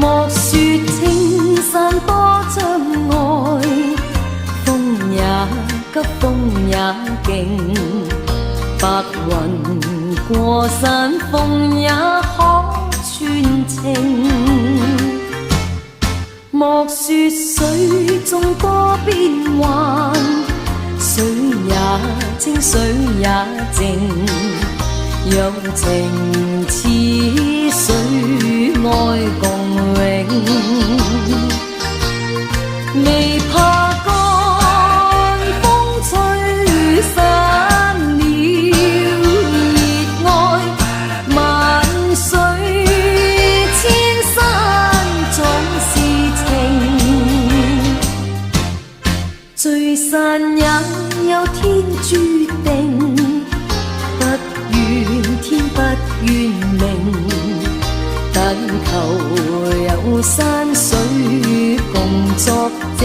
莫說青山多障礙，風也急，風也勁，白雲過山峰也可傳情。莫說水中多變幻，水也清，水也靜，有情似水，愛共永。未怕乾，風吹散了熱愛，萬水千山總是情，聚散也有天注定，不怨天不怨命，但求有山水共作證。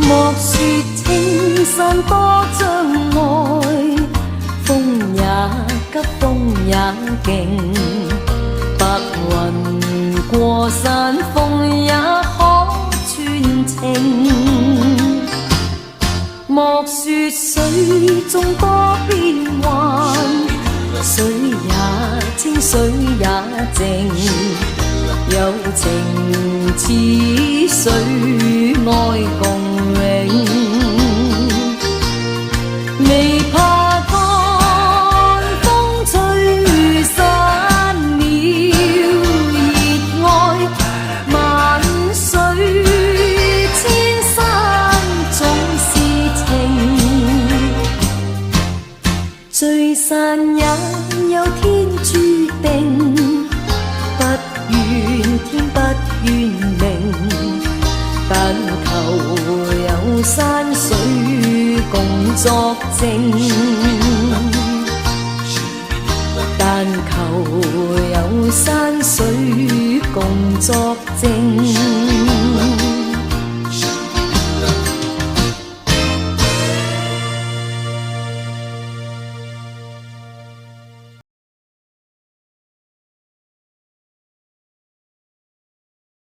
莫說青山多障礙，風也急，風也勁，白雲過山峰也可傳情。莫說水中多變幻，水也清，水也靜，有情似水，愛共永。未怕乾，風吹散了熱愛，萬水千山總是情，聚散也有天注定，不怨天不怨命，但求有山水共作證。